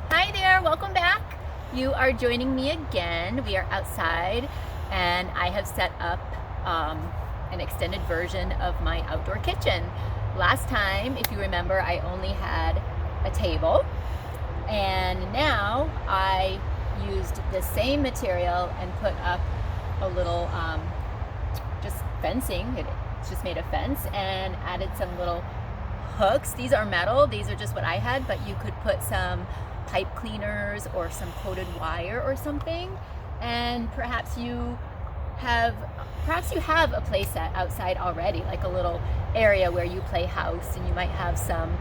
Hi there, welcome back. You are joining me again. We are outside and I have set up an extended version of my outdoor kitchen. Last time, if you remember, I only had a table, and now I used the same material and put up a little just fencing. It's just made a fence and added some little hooks. These are metal, these are just what I had, but you could put some pipe cleaners or some coated wire or something, and perhaps you have a play set outside already, like a little area where you play house, and you might have some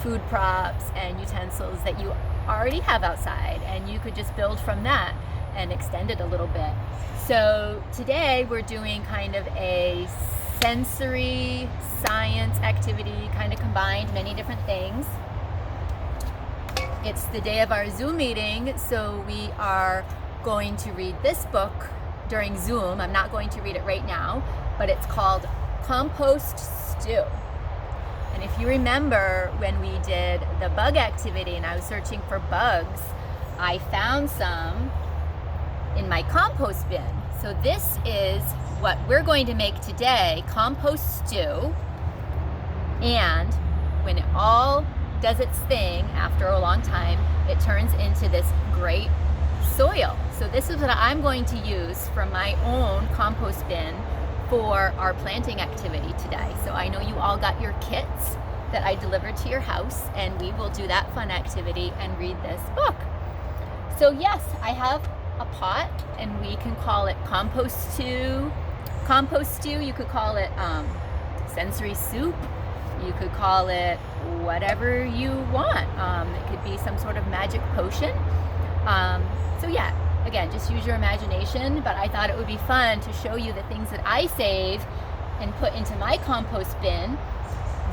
food props and utensils that you already have outside, and you could just build from that and extend it a little bit. So today we're doing kind of a sensory science activity, kind of combined many different things. It's the day of our Zoom meeting, so we are going to read this book during Zoom. I'm not going to read it right now, but it's called Compost Stew. And if you remember when we did the bug activity and I was searching for bugs, I found some in my compost bin. So this is what we're going to make today, compost stew. And when it all does its thing after a long time, it turns into this great soil. So this is what I'm going to use from my own compost bin for our planting activity today. So I know you all got your kits that I delivered to your house, and we will do that fun activity and read this book. So yes, I have a pot, and we can call it compost stew. Compost stew, you could call it sensory soup. You could call it whatever you want. It could be some sort of magic potion. So yeah, again, just use your imagination, but I thought it would be fun to show you the things that I save and put into my compost bin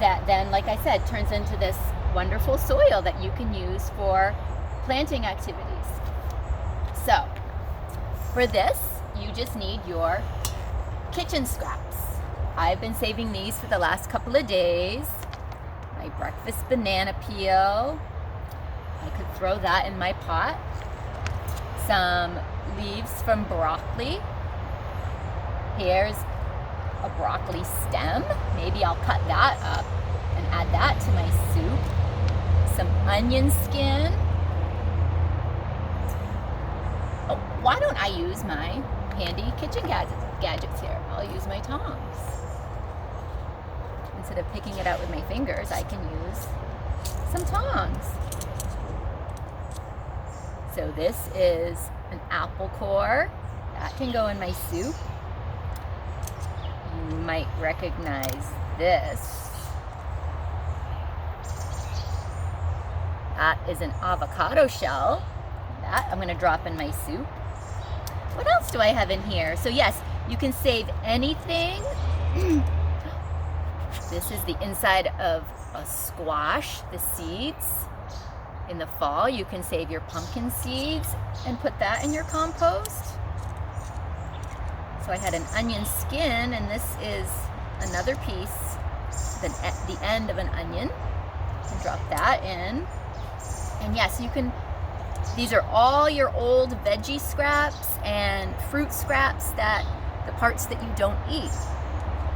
that then, like I said, turns into this wonderful soil that you can use for planting activities. So for this, you just need your kitchen scraps. I've been saving these for the last couple of days. My breakfast banana peel. I could throw that in my pot. Some leaves from broccoli. Here's a broccoli stem. Maybe I'll cut that up and add that to my soup. Some onion skin. Oh, why don't I use my handy kitchen gadgets here? I'll use my tongs. Instead of picking it out with my fingers, I can use some tongs. So this is an apple core. That can go in my soup. You might recognize this. That is an avocado shell. That I'm going to drop in my soup. What else do I have in here? So yes, you can save anything. This is the inside of a squash, the seeds. In the fall, you can save your pumpkin seeds and put that in your compost. So I had an onion skin, and this is another piece, the end of an onion. You can drop that in. And yes, you can, these are all your old veggie scraps and fruit scraps, that the parts that you don't eat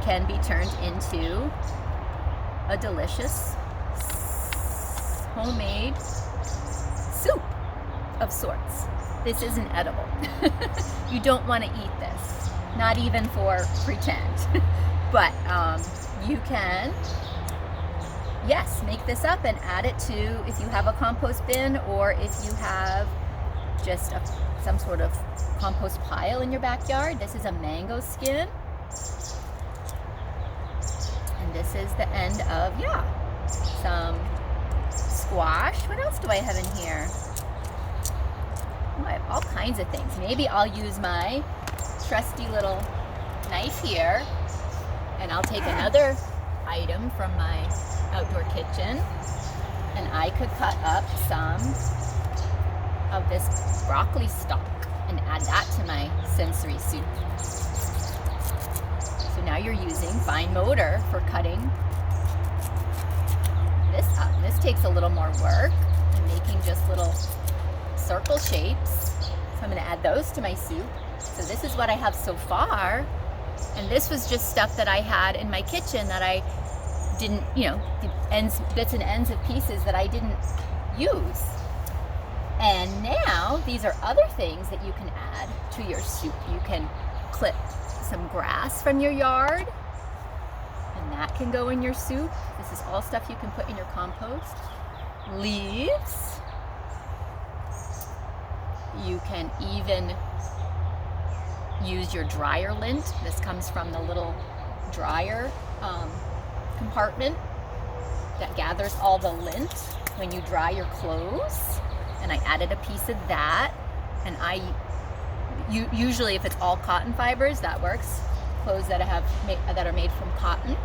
can be turned into a delicious homemade soup of sorts. This isn't edible. You don't want to eat this, not even for pretend. But you can, yes, make this up and add it to, if you have a compost bin, or if you have just some sort of compost pile in your backyard. This is a mango skin. And this is the end of, some squash. What else do I have in here? Oh, I have all kinds of things. Maybe I'll use my trusty little knife here, and I'll take another item from my outdoor kitchen, and I could cut up some of this broccoli stalk and add that to my sensory soup. So now you're using fine motor for cutting this up. This takes a little more work, and making just little circle shapes. So I'm gonna add those to my soup. So this is what I have so far. And this was just stuff that I had in my kitchen that I didn't, bits and ends of pieces that I didn't use. And now these are other things that you can add to your soup. You can clip some grass from your yard, and that can go in your soup. This is all stuff you can put in your compost. Leaves. You can even use your dryer lint. This comes from the little dryer compartment that gathers all the lint when you dry your clothes. And I added a piece of that. And usually if it's all cotton fibers, that works. Clothes that are made from cotton.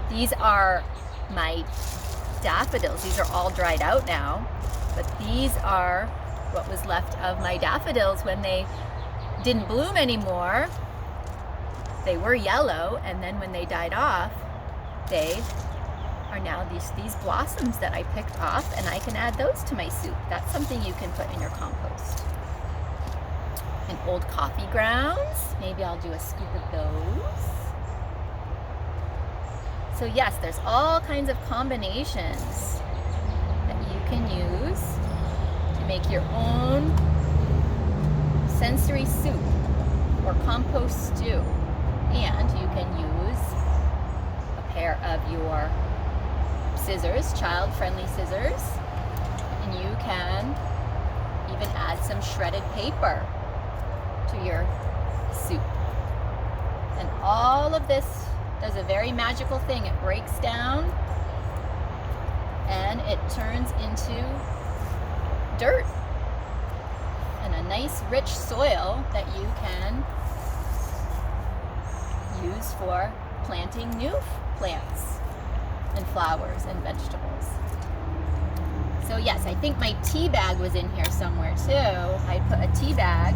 These are my daffodils. These are all dried out now, but these are what was left of my daffodils when they didn't bloom anymore. They were yellow, and then when they died off, they are now these blossoms that I picked off, and I can add those to my soup. That's something you can put in your compost. And old coffee grounds, maybe I'll do a scoop of those. So yes, there's all kinds of combinations that you can use to make your own sensory soup or compost stew. And you can use a pair of your scissors, child-friendly scissors, and you can even add some shredded paper to your soup. And all of this does a very magical thing. It breaks down and it turns into dirt and a nice rich soil that you can use for planting new plants and flowers and vegetables. So yes, I think my tea bag was in here somewhere too. I put a tea bag.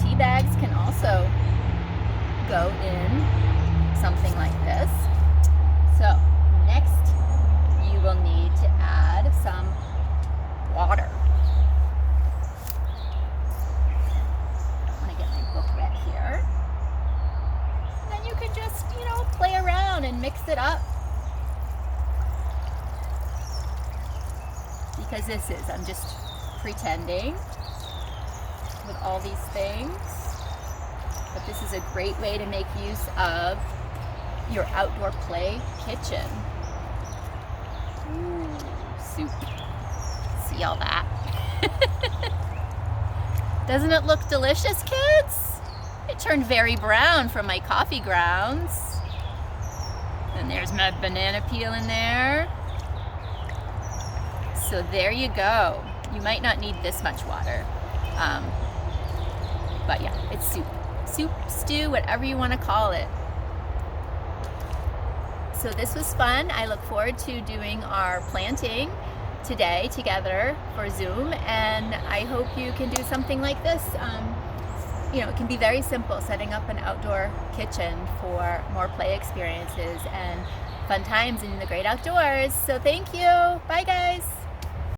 Tea bags can also go in something like this. So next you will need to add some water. I'm gonna get my book right here. And then you can just, play around and mix it up. Because I'm just pretending with all these things. But this is a great way to make use of your outdoor play kitchen. Ooh, soup. See all that? Doesn't it look delicious, kids? It turned very brown from my coffee grounds. And there's my banana peel in there. So there you go. You might not need this much water. But yeah, it's soup. Soup, stew, whatever you want to call it. So this was fun. I look forward to doing our planting today together for Zoom, and I hope you can do something like this. It can be very simple, setting up an outdoor kitchen for more play experiences and fun times in the great outdoors. So thank you. Bye, guys.